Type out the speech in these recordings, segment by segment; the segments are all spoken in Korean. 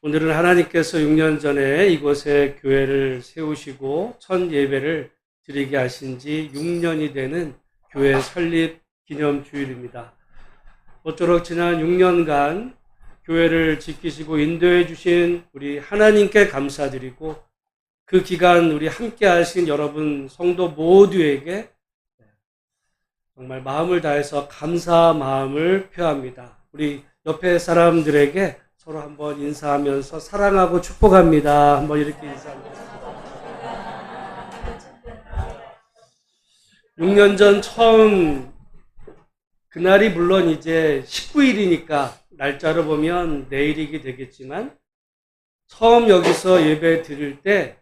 오늘은 하나님께서 6년 전에 이곳에 교회를 세우시고 첫 예배를 드리게 하신 지 6년이 되는 교회 설립 기념 주일입니다. 모쪼록 지난 6년간 교회를 지키시고 인도해 주신 우리 하나님께 감사드리고 그 기간 우리 함께 하신 여러분 성도 모두에게 정말 마음을 다해서 감사 마음을 표합니다. 우리 옆에 사람들에게 서로 한번 인사하면서 사랑하고 축복합니다. 한번 이렇게 인사합니다. 6년 전 처음 그날이 물론 이제 19일이니까 날짜로 보면 내일이게 되겠지만 처음 여기서 예배 드릴 때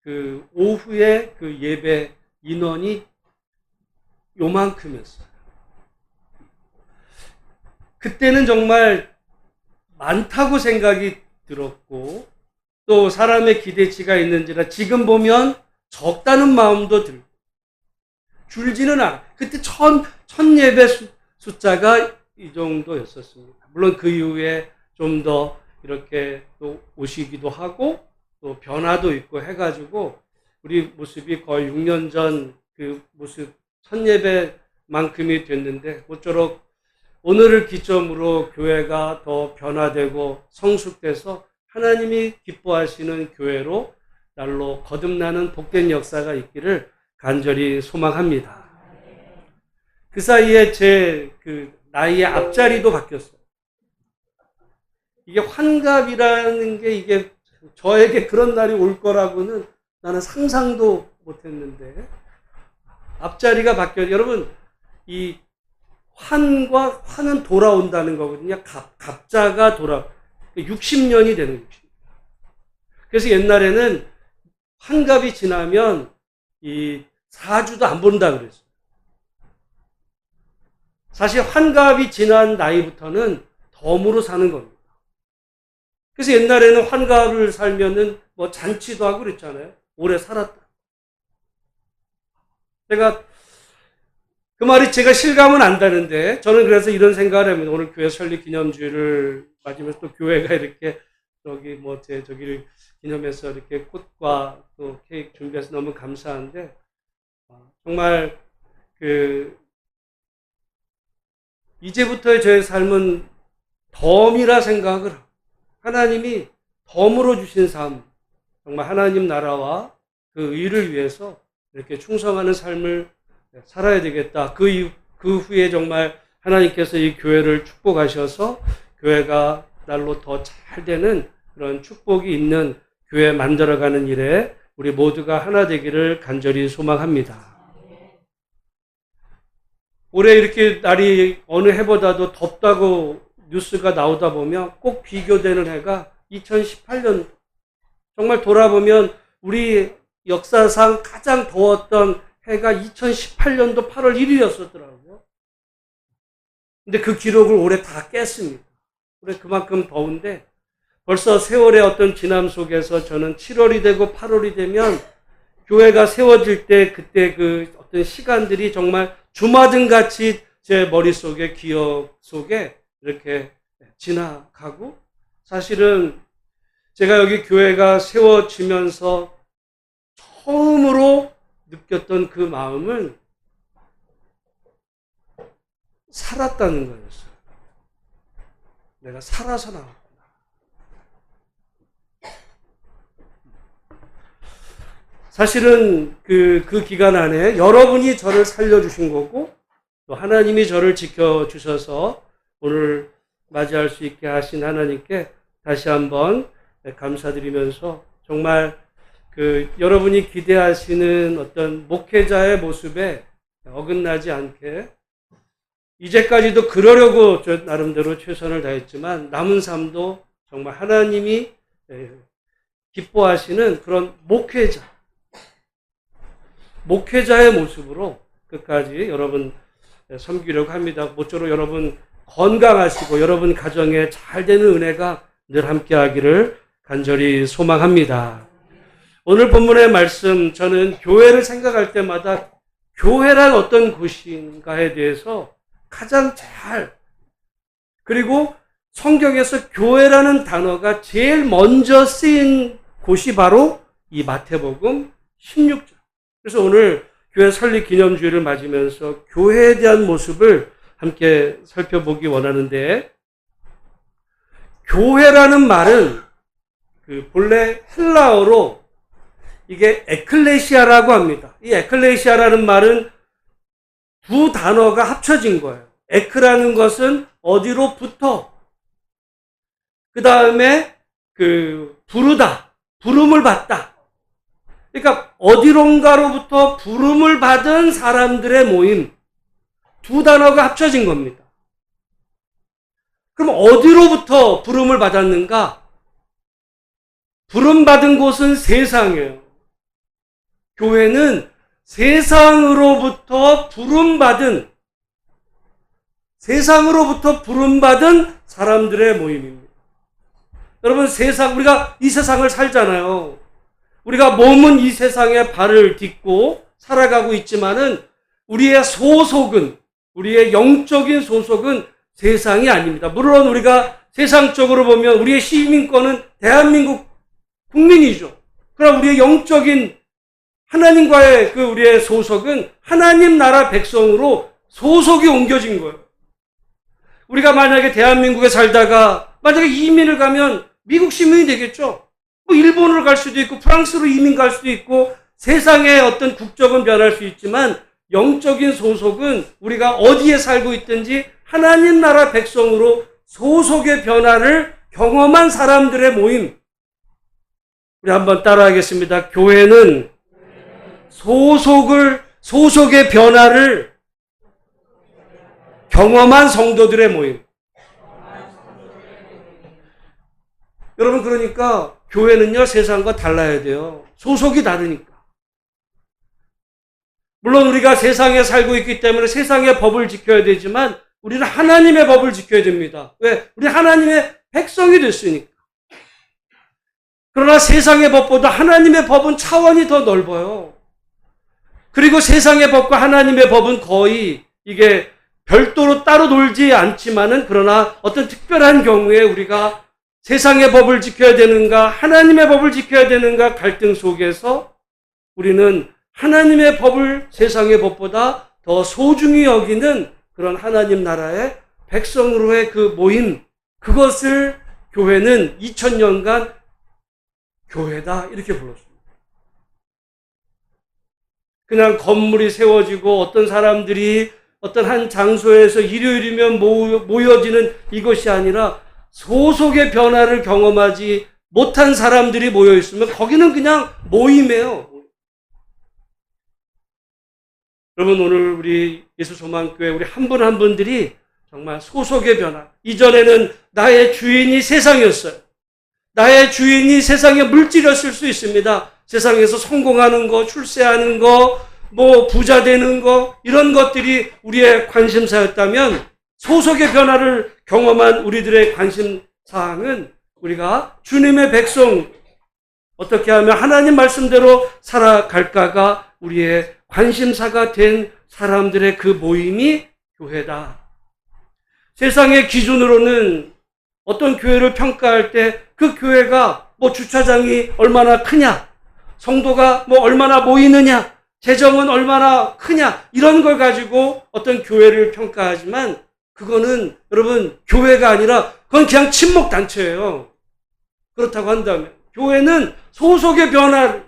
그 오후에 그 예배 인원이 요만큼이었어요. 그때는 정말 많다고 생각이 들었고 또 사람의 기대치가 있는지라 지금 보면 적다는 마음도 들고 줄지는 않아. 그때 첫 예배 숫자가 이 정도였었습니다. 물론 그 이후에 좀 더 이렇게 또 오시기도 하고 또 변화도 있고 해가지고 우리 모습이 거의 6년 전 그 모습 첫 예배만큼이 됐는데 모쪼록 오늘을 기점으로 교회가 더 변화되고 성숙돼서 하나님이 기뻐하시는 교회로 날로 거듭나는 복된 역사가 있기를 간절히 소망합니다. 그 사이에 제 그 나이의 앞자리도 바뀌었어요. 이게 환갑이라는 게 이게 저에게 그런 날이 올 거라고는 나는 상상도 못했는데 앞자리가 바뀌어요. 여러분 이 환은 돌아온다는 거거든요. 갑자가 60년이 되는 거죠. 그래서 옛날에는 환갑이 지나면 이 4주도 안 본다 그랬어요. 사실 환갑이 지난 나이부터는 덤으로 사는 겁니다. 그래서 옛날에는 환갑을 살면은 뭐 잔치도 하고 그랬잖아요. 오래 살았다. 그 말이 제가 실감은 안 나는데 저는 그래서 이런 생각을 합니다. 오늘 교회 설립 기념주일을 맞으면서 또 교회가 이렇게 저기를 기념해서 이렇게 꽃과 또 케이크 준비해서 너무 감사한데 정말 이제부터의 저의 삶은 덤이라 생각을 하고 하나님이 덤으로 주신 삶 정말 하나님 나라와 그 의를 위해서 이렇게 충성하는 삶을 살아야 되겠다. 그 후에 정말 하나님께서 이 교회를 축복하셔서 교회가 날로 더 잘 되는 그런 축복이 있는 교회 만들어가는 일에 우리 모두가 하나 되기를 간절히 소망합니다. 올해 이렇게 날이 어느 해보다도 덥다고 뉴스가 나오다 보면 꼭 비교되는 해가 2018년 정말 돌아보면 우리 역사상 가장 더웠던 해가 2018년도 8월 1일이었었더라고요. 근데 그 기록을 올해 다 깼습니다. 올해 그만큼 더운데 벌써 세월의 어떤 지남 속에서 저는 7월이 되고 8월이 되면 교회가 세워질 때 그때 그 어떤 시간들이 정말 주마등 같이 제 머릿속에 기억 속에 이렇게 지나가고 사실은 제가 여기 교회가 세워지면서 처음으로 느꼈던 그 마음은 살았다는 거였어요. 내가 살아서 나왔구나. 사실은 그 기간 안에 여러분이 저를 살려주신 거고 또 하나님이 저를 지켜주셔서 오늘 맞이할 수 있게 하신 하나님께 다시 한번 감사드리면서 정말 여러분이 기대하시는 어떤 목회자의 모습에 어긋나지 않게 이제까지도 그러려고 저 나름대로 최선을 다했지만 남은 삶도 정말 하나님이 기뻐하시는 그런 목회자의 모습으로 끝까지 여러분 섬기려고 합니다. 모쪼록 여러분 건강하시고 여러분 가정에 잘 되는 은혜가 늘 함께하기를 간절히 소망합니다. 오늘 본문의 말씀 저는 교회를 생각할 때마다 교회란 어떤 곳인가에 대해서 가장 잘 그리고 성경에서 교회라는 단어가 제일 먼저 쓰인 곳이 바로 이 마태복음 16장. 그래서 오늘 교회 설립 기념주일을 맞으면서 교회에 대한 모습을 함께 살펴보기 원하는데, 교회라는 말은 그 본래 헬라어로 이게 에클레시아라고 합니다. 이 에클레시아라는 말은 두 단어가 합쳐진 거예요. 에크라는 것은 어디로부터, 그 다음에 부르다, 부름을 받다. 그러니까 어디론가로부터 부름을 받은 사람들의 모임, 두 단어가 합쳐진 겁니다. 그럼 어디로부터 부름을 받았는가? 부름받은 곳은 세상이에요. 교회는 세상으로부터 부름받은 사람들의 모임입니다. 여러분, 우리가 이 세상을 살잖아요. 우리가 몸은 이 세상에 발을 딛고 살아가고 있지만은 우리의 영적인 소속은 세상이 아닙니다. 물론 우리가 세상적으로 보면 우리의 시민권은 대한민국 국민이죠. 그러나 우리의 영적인 하나님과의 우리의 소속은 하나님 나라 백성으로 소속이 옮겨진 거예요. 우리가 만약에 대한민국에 살다가 만약에 이민을 가면 미국 시민이 되겠죠. 뭐 일본으로 갈 수도 있고 프랑스로 이민 갈 수도 있고 세상의 어떤 국적은 변할 수 있지만 영적인 소속은 우리가 어디에 살고 있든지 하나님 나라 백성으로 소속의 변화를 경험한 사람들의 모임. 우리 한번 따라하겠습니다. 교회는 소속의 변화를 경험한 성도들의 모임. 여러분, 그러니까 교회는요, 세상과 달라야 돼요. 소속이 다르니까. 물론 우리가 세상에 살고 있기 때문에 세상의 법을 지켜야 되지만 우리는 하나님의 법을 지켜야 됩니다. 왜? 우리 하나님의 백성이 됐으니까. 그러나 세상의 법보다 하나님의 법은 차원이 더 넓어요. 그리고 세상의 법과 하나님의 법은 거의 이게 별도로 따로 놀지 않지만은, 그러나 어떤 특별한 경우에 우리가 세상의 법을 지켜야 되는가, 하나님의 법을 지켜야 되는가 갈등 속에서 우리는 하나님의 법을 세상의 법보다 더 소중히 여기는 그런 하나님 나라의 백성으로의 그 모임, 그것을 교회는 2000년간 교회다 이렇게 불렀습니다. 그냥 건물이 세워지고 어떤 사람들이 어떤 한 장소에서 일요일이면 모여지는 이것이 아니라 소속의 변화를 경험하지 못한 사람들이 모여 있으면 거기는 그냥 모임이에요. 여러분, 오늘 우리 예수소망교회 우리 한 분 한 분들이 정말 소속의 변화. 이전에는 나의 주인이 세상이었어요. 나의 주인이 세상의 물질이었을 수 있습니다. 세상에서 성공하는 거, 출세하는 거, 부자 되는 거, 이런 것들이 우리의 관심사였다면 소속의 변화를 경험한 우리들의 관심사항은 우리가 주님의 백성, 어떻게 하면 하나님 말씀대로 살아갈까가 우리의 관심사가 된 사람들의 그 모임이 교회다. 세상의 기준으로는 어떤 교회를 평가할 때 그 교회가 주차장이 얼마나 크냐, 성도가 얼마나 모이느냐, 재정은 얼마나 크냐, 이런 걸 가지고 어떤 교회를 평가하지만 그거는 여러분 교회가 아니라 그건 그냥 친목단체예요. 그렇다고 한다면 교회는 소속의 변화를,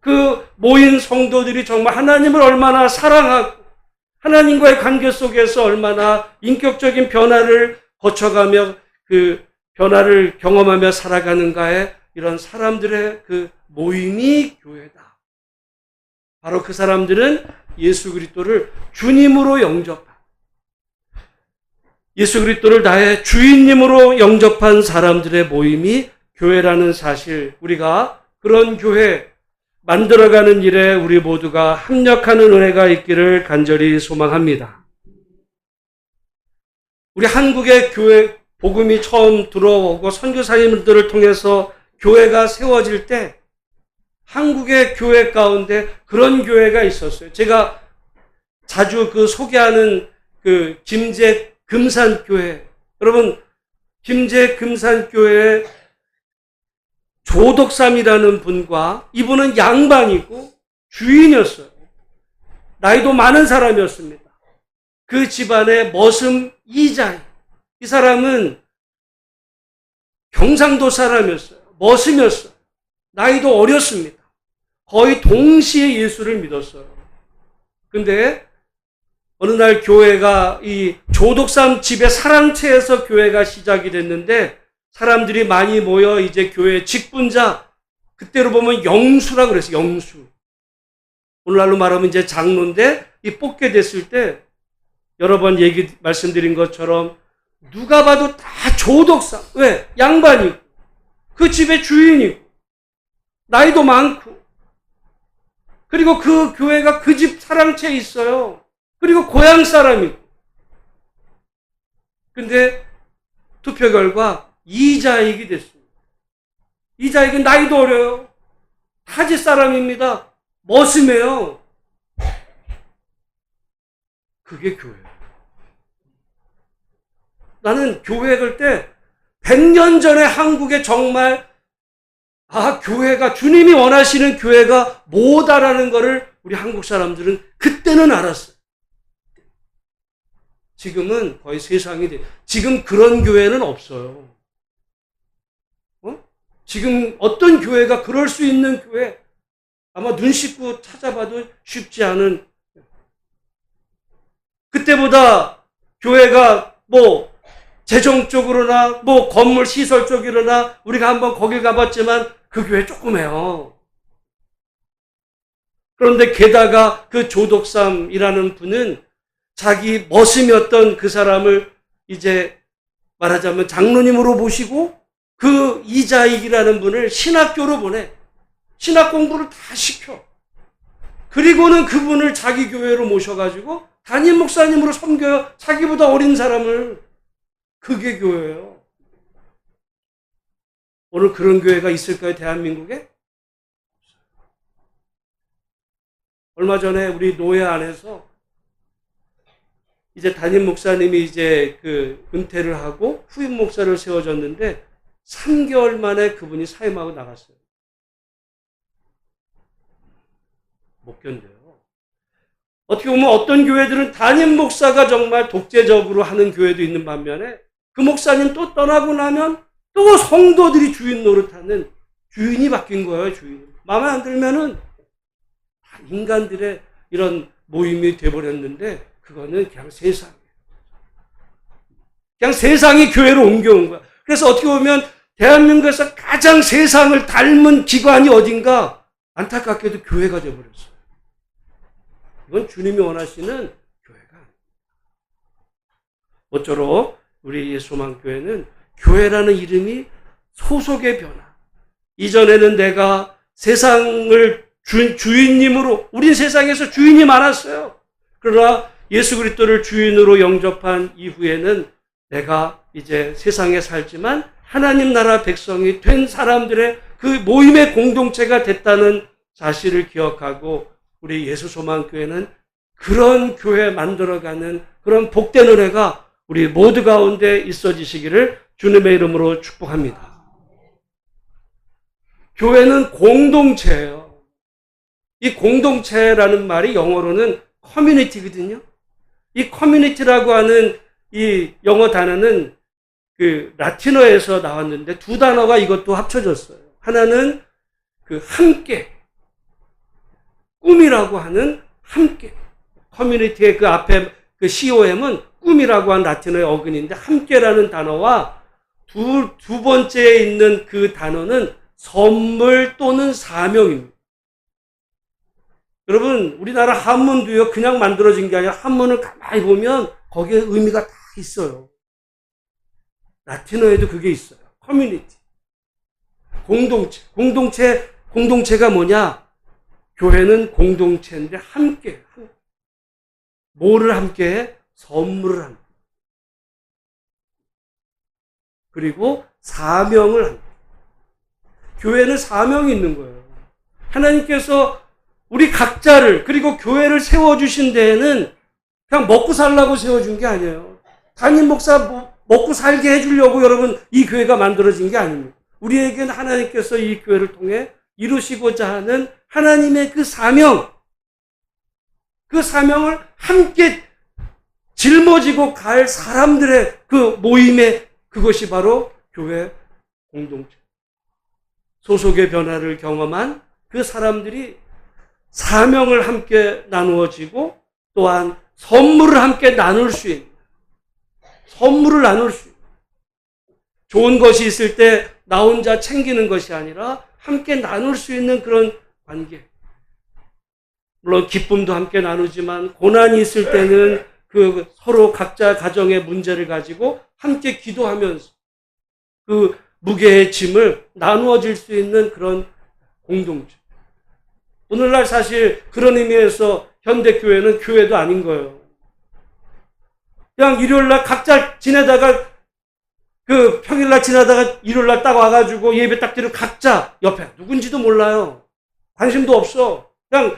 그 모인 성도들이 정말 하나님을 얼마나 사랑하고 하나님과의 관계 속에서 얼마나 인격적인 변화를 거쳐가며 그 변화를 경험하며 살아가는가에 이런 사람들의 그 모임이 교회다. 바로 그 사람들은 예수 그리스도를 주님으로 영접한, 예수 그리스도를 나의 주인님으로 영접한 사람들의 모임이 교회라는 사실, 우리가 그런 교회 만들어가는 일에 우리 모두가 합력하는 은혜가 있기를 간절히 소망합니다. 우리 한국의 교회 복음이 처음 들어오고 선교사님들을 통해서 교회가 세워질 때 한국의 교회 가운데 그런 교회가 있었어요. 제가 자주 소개하는 김제 금산교회. 여러분, 김제 금산교회 조덕삼이라는 분과, 이분은 양반이고 주인이었어요. 나이도 많은 사람이었습니다. 그 집안의 머슴 이자희. 이 사람은 경상도 사람이었어요. 머슴이었어요. 나이도 어렸습니다. 거의 동시에 예수를 믿었어요. 근데 어느 날 교회가, 이 조덕삼 집의 사랑채에서 교회가 시작이 됐는데, 사람들이 많이 모여 이제 교회 직분자, 그때로 보면 영수라고 그랬어요. 영수. 오늘날로 말하면 이제 장로인데, 이 뽑게 됐을 때 여러 번 말씀드린 것처럼 누가 봐도 다 조덕삼. 왜? 양반이고, 그 집의 주인이고, 나이도 많고, 그리고 그 교회가 그 집 사랑채에 있어요. 그리고 고향 사람이고. 근데 투표 결과 이자익이 됐습니다. 이자익은 나이도 어려요. 타지 사람입니다. 머슴해요. 그게 교회예요. 나는 교회 갈 때 100년 전에 한국에 정말 교회가, 주님이 원하시는 교회가 뭐다라는 것을 우리 한국 사람들은 그때는 알았어요. 지금은 거의 세상이 지금 그런 교회는 없어요. 지금 어떤 교회가 그럴 수 있는 교회, 아마 눈 씻고 찾아봐도 쉽지 않은. 그때보다 교회가 재정적으로나 건물 시설 쪽으로나, 우리가 한번 거길 가봤지만 그 교회 조그매요. 그런데 게다가 그 조덕삼이라는 분은 자기 머슴이었던 그 사람을 이제 말하자면 장로님으로 모시고, 그 이자익이라는 분을 신학교로 보내. 신학 공부를 다 시켜. 그리고는 그분을 자기 교회로 모셔가지고 담임 목사님으로 섬겨요. 자기보다 어린 사람을. 그게 교회예요. 오늘 그런 교회가 있을까요, 대한민국에? 얼마 전에 우리 노예 안에서 이제 담임 목사님이 이제 은퇴를 하고 후임 목사를 세워졌는데 3개월 만에 그분이 사임하고 나갔어요. 못 견뎌요. 어떻게 보면 어떤 교회들은 담임 목사가 정말 독재적으로 하는 교회도 있는 반면에, 그 목사님 또 떠나고 나면 또 성도들이 주인 노릇하는, 주인이 바뀐 거예요, 주인. 마음에 안 들면은 인간들의 이런 모임이 돼버렸는데, 그거는 그냥 세상이에요. 그냥 세상이 교회로 옮겨온 거야. 그래서 어떻게 보면 대한민국에서 가장 세상을 닮은 기관이 어딘가, 안타깝게도 교회가 돼버렸어요. 이건 주님이 원하시는 교회가 아닙니다. 모쪼록 우리 예수소망교회는 교회라는 이름이 소속의 변화. 이전에는 내가 세상을 주인님으로, 우린 세상에서 주인이 많았어요. 그러나 예수 그리스도를 주인으로 영접한 이후에는 내가 이제 세상에 살지만 하나님 나라 백성이 된 사람들의 그 모임의 공동체가 됐다는 사실을 기억하고, 우리 예수소망교회는 그런 교회 만들어가는 그런 복된 은혜가 우리 모두 가운데 있어지시기를 주님의 이름으로 축복합니다. 교회는 공동체예요. 이 공동체라는 말이 영어로는 커뮤니티거든요. 이 커뮤니티라고 하는 이 영어 단어는 라틴어에서 나왔는데, 두 단어가 이것도 합쳐졌어요. 하나는 함께, 꿈이라고 하는 함께. 커뮤니티의 그 앞에 COM은 꿈이라고 하는 라틴어의 어근인데, 함께라는 단어와 두 번째에 있는 그 단어는 선물 또는 사명입니다. 여러분, 우리나라 한문도요, 그냥 만들어진 게 아니라 한문을 가만히 보면 거기에 의미가 다 있어요. 라틴어에도 그게 있어요. 커뮤니티. 공동체. 공동체가 뭐냐? 교회는 공동체인데 함께. 뭐를 함께 해? 선물을 함께. 그리고 사명을 함께. 교회는 사명이 있는 거예요. 하나님께서 우리 각자를, 그리고 교회를 세워주신 데에는 그냥 먹고 살라고 세워준 게 아니에요. 담임 목사 먹고 살게 해주려고 여러분 이 교회가 만들어진 게 아닙니다. 우리에게는 하나님께서 이 교회를 통해 이루시고자 하는 하나님의 그 사명, 그 사명을 함께 짊어지고 갈 사람들의 그 모임의 그것이 바로 교회 공동체. 소속의 변화를 경험한 그 사람들이 사명을 함께 나누어지고 또한 선물을 함께 나눌 수 있는, 선물을 나눌 수 있는, 좋은 것이 있을 때 나 혼자 챙기는 것이 아니라 함께 나눌 수 있는 그런 관계. 물론 기쁨도 함께 나누지만 고난이 있을 때는 그 서로 각자 가정의 문제를 가지고 함께 기도하면서 그 무게의 짐을 나누어질 수 있는 그런 공동체. 오늘날 사실 그런 의미에서 현대교회는 교회도 아닌 거예요. 그냥 일요일날 각자 지내다가 그 평일날 지나다가 일요일날 딱 와가지고 예배 딱 드리고 각자 옆에 누군지도 몰라요. 관심도 없어. 그냥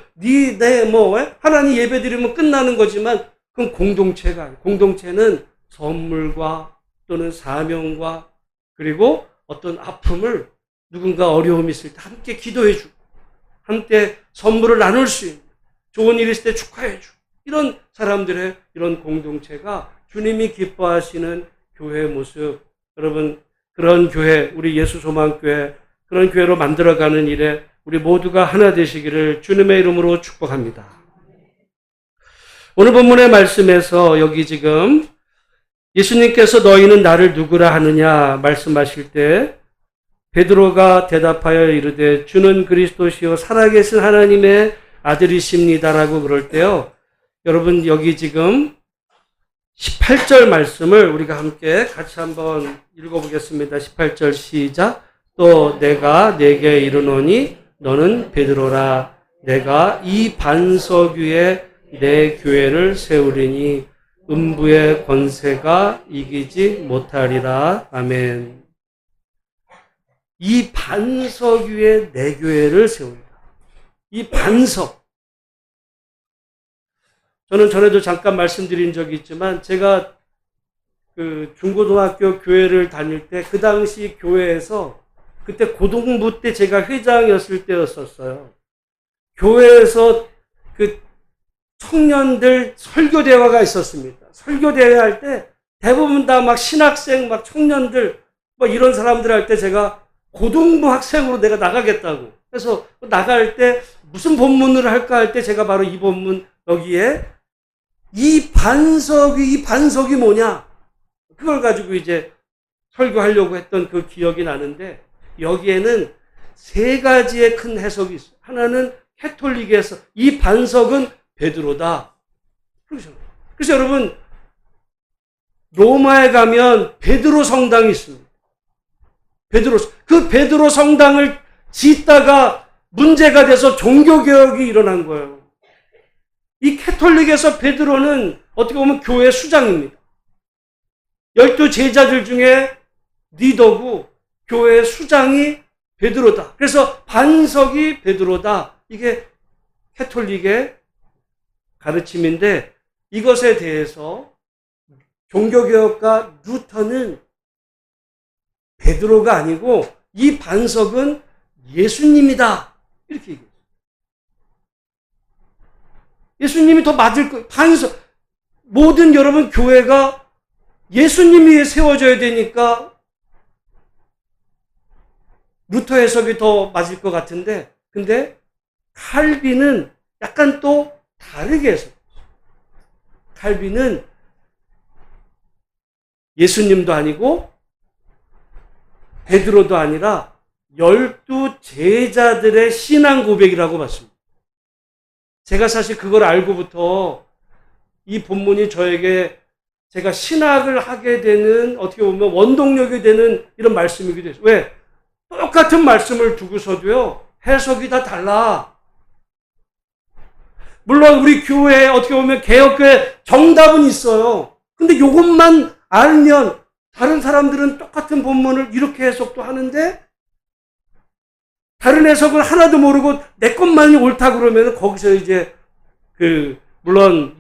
하나님 예배 드리면 끝나는 거지만 그건 공동체가 아니에요. 공동체는 선물과 또는 사명과 그리고 어떤 아픔을 누군가 어려움이 있을 때 함께 기도해주고 함께 선물을 나눌 수 있는 좋은 일 있을 때 축하해주고 이런 사람들의 이런 공동체가 주님이 기뻐하시는 교회의 모습. 여러분 그런 교회, 우리 예수소망교회 그런 교회로 만들어가는 일에 우리 모두가 하나 되시기를 주님의 이름으로 축복합니다. 오늘 본문의 말씀에서 여기 지금 예수님께서 너희는 나를 누구라 하느냐 말씀하실 때 베드로가 대답하여 이르되 주는 그리스도시요 살아계신 하나님의 아들이십니다라고 그럴 때요. 여러분 여기 지금 18절 말씀을 우리가 함께 같이 한번 읽어보겠습니다. 18절 시작. 또 내가 네게 이르노니 너는 베드로라. 내가 이 반석 위에 내 교회를 세우리니 음부의 권세가 이기지 못하리라. 아멘. 이 반석 위에 내 교회를 세우리라. 이 반석. 저는 전에도 잠깐 말씀드린 적이 있지만 제가 그 중고등학교 교회를 다닐 때 그 당시 교회에서 그때 고등부 때 제가 회장이었을 때였었어요. 교회에서 그 청년들 설교대회가 있었습니다. 설교대회 할 때 대부분 다 막 신학생, 막 청년들, 뭐 이런 사람들 할 때 제가 고등부 학생으로 내가 나가겠다고. 그래서 나갈 때 무슨 본문을 할까 할 때 제가 바로 이 본문 여기에 이 반석이 뭐냐? 그걸 가지고 이제 설교하려고 했던 그 기억이 나는데 여기에는 세 가지의 큰 해석이 있어요. 하나는 캐톨릭에서 이 반석은 베드로다. 그래서 여러분 로마에 가면 베드로 성당이 있습니다. 그 베드로 성당을 짓다가 문제가 돼서 종교개혁이 일어난 거예요. 이 캐톨릭에서 베드로는 어떻게 보면 교회 수장입니다. 12 제자들 중에 리더고 교회 수장이 베드로다. 그래서 반석이 베드로다. 이게 캐톨릭의 가르침인데 이것에 대해서 종교개혁가 루터는 베드로가 아니고 이 반석은 예수님이다. 이렇게 얘기해요. 예수님이 더 맞을 거예요. 반석. 모든 여러분 교회가 예수님이 세워져야 되니까 루터 해석이 더 맞을 것 같은데 근데 칼빈은 약간 또 다르게 해석했어요. 칼빈은 예수님도 아니고 베드로도 아니라 12 제자들의 신앙 고백이라고 봤습니다. 제가 사실 그걸 알고부터 이 본문이 저에게 제가 신학을 하게 되는 어떻게 보면 원동력이 되는 이런 말씀이기도 했어요. 왜? 똑같은 말씀을 두고서도요. 해석이 다 달라. 물론 우리 교회에 어떻게 보면 개혁교회 정답은 있어요. 근데 이것만 알면 다른 사람들은 똑같은 본문을 이렇게 해석도 하는데 다른 해석을 하나도 모르고 내 것만이 옳다 그러면 거기서 이제 물론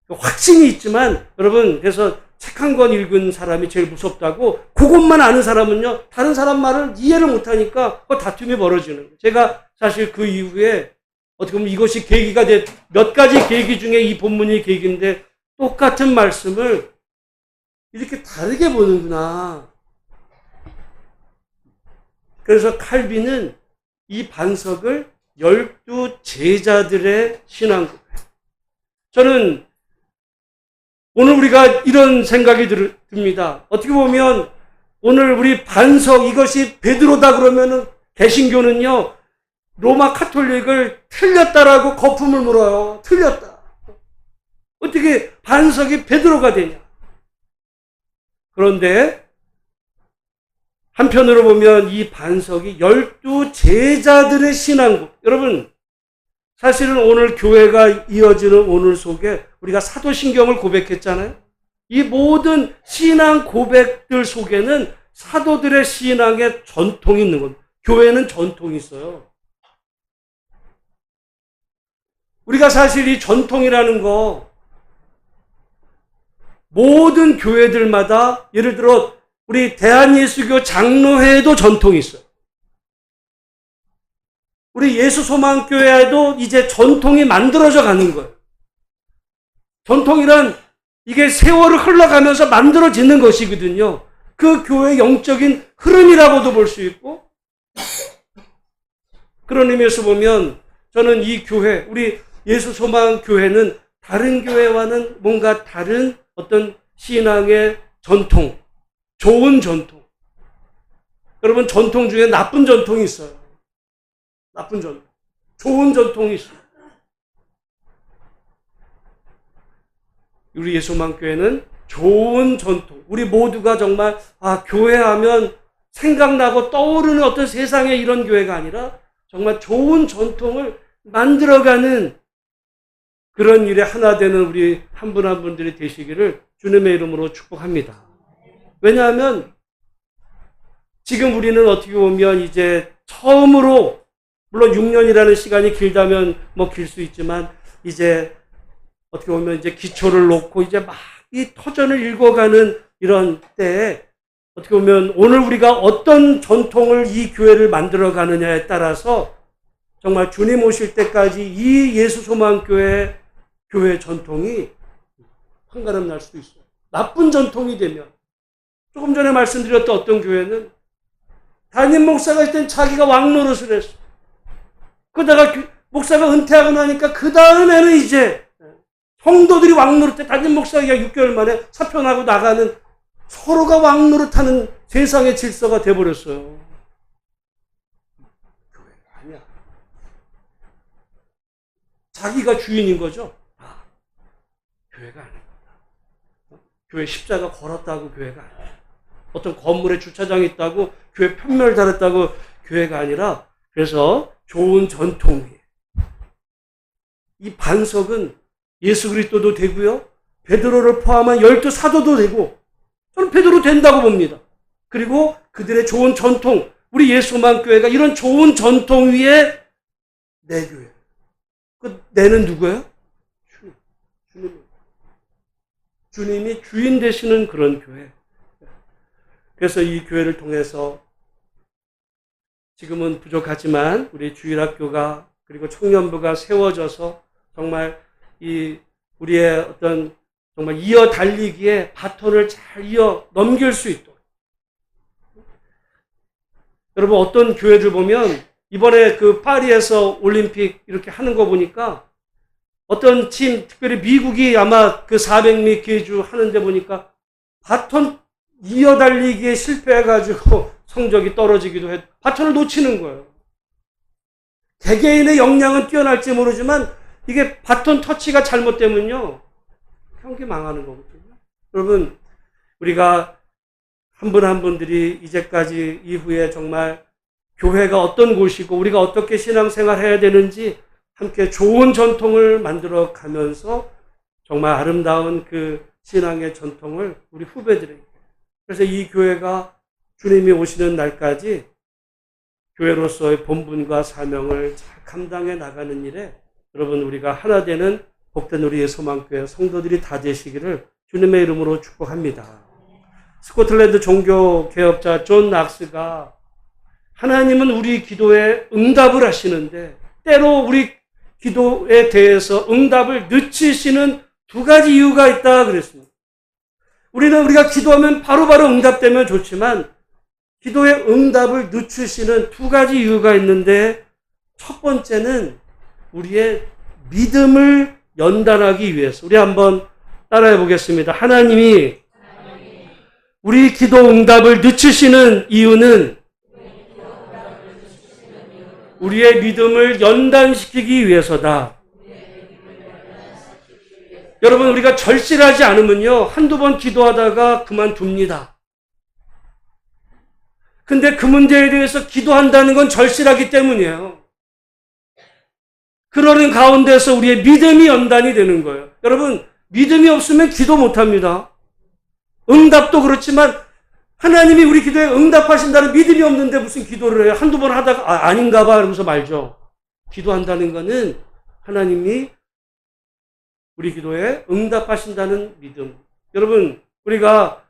확신이 있지만 여러분 그래서 책 한 권 읽은 사람이 제일 무섭다고, 그것만 아는 사람은요, 다른 사람 말을 이해를 못하니까 그 다툼이 벌어지는 거예요. 제가 사실 그 이후에 어떻게 보면 이것이 계기가 몇 가지 계기 중에 이 본문이 계기인데, 똑같은 말씀을 이렇게 다르게 보는구나. 그래서 칼빈은 이 반석을 12 제자들의 신앙고백. 저는 오늘 우리가 이런 생각이 듭니다. 어떻게 보면 오늘 우리 반석, 이것이 베드로다 그러면은 개신교는요, 로마 카톨릭을 틀렸다라고 거품을 물어요. 틀렸다. 어떻게 반석이 베드로가 되냐. 그런데 한편으로 보면 이 반석이 12 제자들의 신앙고. 여러분, 사실은 오늘 교회가 이어지는 오늘 속에 우리가 사도신경을 고백했잖아요. 이 모든 신앙 고백들 속에는 사도들의 신앙의 전통이 있는 겁니다. 교회는 전통이 있어요. 우리가 사실 이 전통이라는 거, 모든 교회들마다, 예를 들어 우리 대한예수교 장로회에도 전통이 있어요. 우리 예수소망교회에도 이제 전통이 만들어져 가는 거예요. 전통이란 이게 세월을 흘러가면서 만들어지는 것이거든요. 그 교회의 영적인 흐름이라고도 볼 수 있고, 그런 의미에서 보면 저는 이 교회, 우리 예수소망교회는 다른 교회와는 뭔가 다른 어떤 신앙의 전통, 좋은 전통. 여러분, 전통 중에 나쁜 전통이 있어요. 나쁜 전통. 좋은 전통이 있어요. 우리 예수만교회는 좋은 전통. 우리 모두가 정말 교회하면 생각나고 떠오르는 어떤 세상의 이런 교회가 아니라 정말 좋은 전통을 만들어가는 그런 일에 하나 되는 우리 한 분 한 분들이 되시기를 주님의 이름으로 축복합니다. 왜냐하면 지금 우리는 어떻게 보면 이제 처음으로, 물론 6년이라는 시간이 길다면 뭐 길 수 있지만, 이제 어떻게 보면 이제 기초를 놓고 이제 막 이 터전을 읽어가는 이런 때에 어떻게 보면 오늘 우리가 어떤 전통을 이 교회를 만들어 가느냐에 따라서 정말 주님 오실 때까지 이 예수소망교회 교회 전통이 한가름 날 수도 있어요. 나쁜 전통이 되면, 조금 전에 말씀드렸던 어떤 교회는 담임 목사가 있을 땐 자기가 왕노릇을 했어. 그러다가 목사가 은퇴하고 나니까 그 다음에는 이제 성도들이 왕노릇 해. 담임 목사가 6개월 만에 사표나고 나가는, 서로가 왕노릇하는 세상의 질서가 돼버렸어요. 교회가 아니야. 자기가 주인인 거죠. 교회가 아닙니다. 교회 십자가 걸었다고 교회가 아니에요. 어떤 건물에 주차장이 있다고 교회 편멸 달았다고 교회가 아니라, 그래서 좋은 전통 위에 이 반석은 예수 그리스도도 되고요, 베드로를 포함한 12 사도도 되고, 저는 베드로 된다고 봅니다. 그리고 그들의 좋은 전통, 우리 예수만 교회가 이런 좋은 전통 위에 내 교회. 그 내는 누구예요? 주님. 주님이 주인 되시는 그런 교회. 그래서 이 교회를 통해서 지금은 부족하지만 우리 주일학교가 그리고 청년부가 세워져서 정말 이 우리의 어떤 정말 이어 달리기에 바톤을 잘 이어 넘길 수 있도록. 여러분, 어떤 교회들 보면 이번에 그 파리에서 올림픽 이렇게 하는 거 보니까 어떤 팀, 특별히 미국이 아마 그 400m 계주 하는데 보니까 바톤 이어 달리기에 실패해가지고 성적이 떨어지기도 해. 바톤을 놓치는 거예요. 개개인의 역량은 뛰어날지 모르지만 이게 바톤 터치가 잘못되면요, 경기 망하는 거거든요. 여러분, 우리가 한 분 한 분들이 이제까지 이후에 정말 교회가 어떤 곳이고 우리가 어떻게 신앙생활 해야 되는지 함께 좋은 전통을 만들어 가면서 정말 아름다운 그 신앙의 전통을 우리 후배들에게, 그래서 이 교회가 주님이 오시는 날까지 교회로서의 본분과 사명을 잘 감당해 나가는 일에 여러분, 우리가 하나 되는 복된 우리의 소망교회 성도들이 다 되시기를 주님의 이름으로 축복합니다. 스코틀랜드 종교개혁자 존 낙스가 하나님은 우리 기도에 응답을 하시는데 때로 우리 기도에 대해서 응답을 늦추시는 두 가지 이유가 있다 그랬습니다. 우리가 기도하면 바로바로 응답되면 좋지만 기도의 응답을 늦추시는 두 가지 이유가 있는데 첫 번째는 우리의 믿음을 연단하기 위해서. 우리 한번 따라해 보겠습니다. 하나님이 우리 기도 응답을 늦추시는 이유는 우리의 믿음을 연단시키기 위해서다. 여러분, 우리가 절실하지 않으면요, 한두 번 기도하다가 그만둡니다. 근데 그 문제에 대해서 기도한다는 건 절실하기 때문이에요. 그러는 가운데서 우리의 믿음이 연단이 되는 거예요. 여러분, 믿음이 없으면 기도 못합니다. 응답도 그렇지만 하나님이 우리 기도에 응답하신다는 믿음이 없는데 무슨 기도를 해요? 한두 번 하다가 아닌가 봐 이러면서 말죠. 기도한다는 것은 하나님이 우리 기도에 응답하신다는 믿음. 여러분, 우리가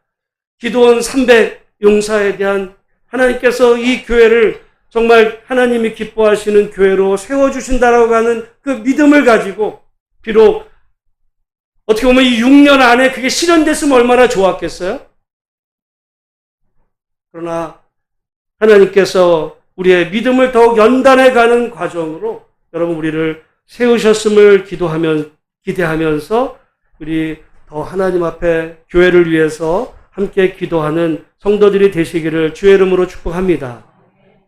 기도원 300 용사에 대한 하나님께서 이 교회를 정말 하나님이 기뻐하시는 교회로 세워주신다라고 하는 그 믿음을 가지고, 비록 어떻게 보면 이 6년 안에 그게 실현됐으면 얼마나 좋았겠어요? 그러나 하나님께서 우리의 믿음을 더욱 연단해가는 과정으로 여러분 우리를 세우셨음을 기대하면서 우리 더 하나님 앞에 교회를 위해서 함께 기도하는 성도들이 되시기를 주의 이름으로 축복합니다.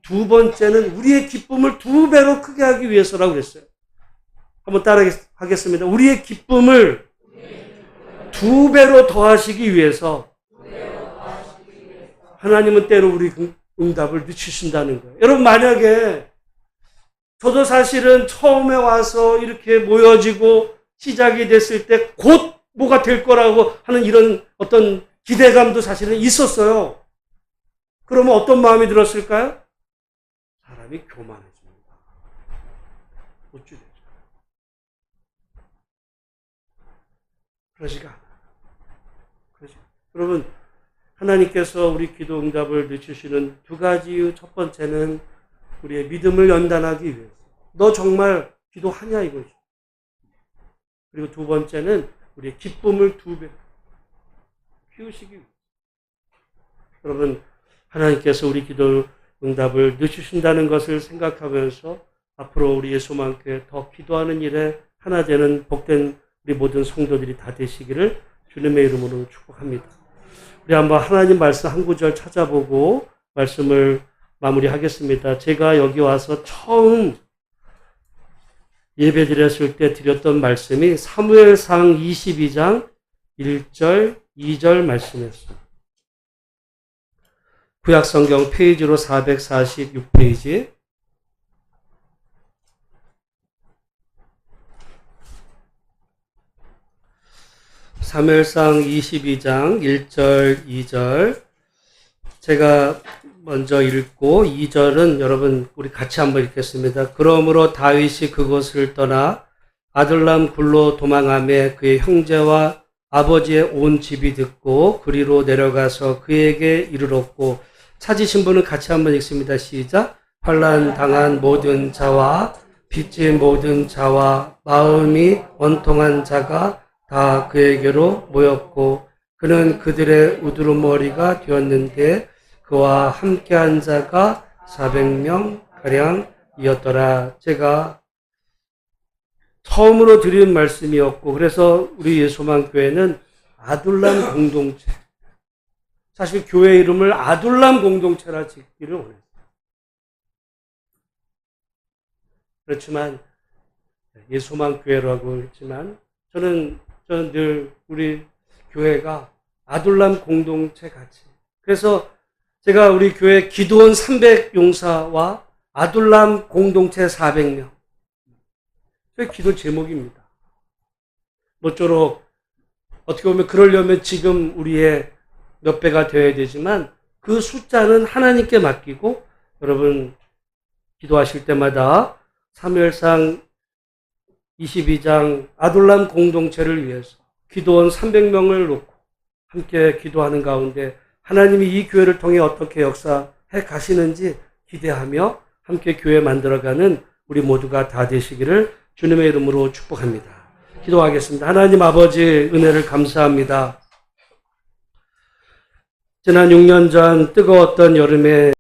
두 번째는 우리의 기쁨을 2배로 크게 하기 위해서라고 그랬어요. 한번 따라하겠습니다. 우리의 기쁨을 2배로 더하시기 위해서 하나님은 때로 우리 응답을 늦추신다는 거예요. 여러분, 만약에 저도 사실은 처음에 와서 이렇게 모여지고 시작이 됐을 때 곧 뭐가 될 거라고 하는 이런 어떤 기대감도 사실은 있었어요. 그러면 어떤 마음이 들었을까요? 사람이 교만해집니다. 어찌 되죠? 그러지가 않아요. 여러분, 하나님께서 우리 기도 응답을 늦추시는 두 가지 이유. 첫 번째는 우리의 믿음을 연단하기 위해서. 너 정말 기도하냐 이거죠. 그리고 두 번째는 우리의 기쁨을 2배 키우시기 위해서. 여러분, 하나님께서 우리 기도 응답을 늦추신다는 것을 생각하면서 앞으로 우리 예수만께 더 기도하는 일에 하나 되는 복된 우리 모든 성도들이 다 되시기를 주님의 이름으로 축복합니다. 우리 한번 하나님 말씀 한 구절 찾아보고 말씀을 마무리하겠습니다. 제가 여기 와서 처음 예배 드렸을 때 드렸던 말씀이 사무엘상 22장 1절, 2절 말씀이었습니다. 구약성경 페이지로 446페이지. 사무엘상 22장 1절, 2절. 제가 먼저 읽고 2절은 여러분 우리 같이 한번 읽겠습니다. 그러므로 다윗이 그곳을 떠나 아둘람 굴로 도망하며 그의 형제와 아버지의 온 집이 듣고 그리로 내려가서 그에게 이르렀고. 찾으신 분은 같이 한번 읽습니다. 시작. 환난 당한 모든 자와 빚진 모든 자와 마음이 원통한 자가 다 그에게로 모였고 그는 그들의 우두머리가 되었는데 그와 함께한 자가 400명 가량이었더라. 제가 처음으로 드린 말씀이었고, 그래서 우리 예수만 교회는 아둘람 공동체, 사실 교회 이름을 아둘람 공동체라 짓기를 원했어요. 그렇지만 예수만 교회라고 했지만 저는 늘 우리 교회가 아둘람 공동체 같이, 그래서 제가 우리 교회 기도원 300 용사와 아둘람 공동체 400명. 그 기도 제목입니다. 모쪼록 어떻게 보면 그러려면 지금 우리의 몇 배가 되어야 되지만 그 숫자는 하나님께 맡기고 여러분 기도하실 때마다 사무엘상 22장 아둘람 공동체를 위해서 기도원 300명을 놓고 함께 기도하는 가운데 하나님이 이 교회를 통해 어떻게 역사해 가시는지 기대하며 함께 교회 만들어가는 우리 모두가 다 되시기를 주님의 이름으로 축복합니다. 기도하겠습니다. 하나님 아버지 은혜를 감사합니다. 지난 6년 전 뜨거웠던 여름에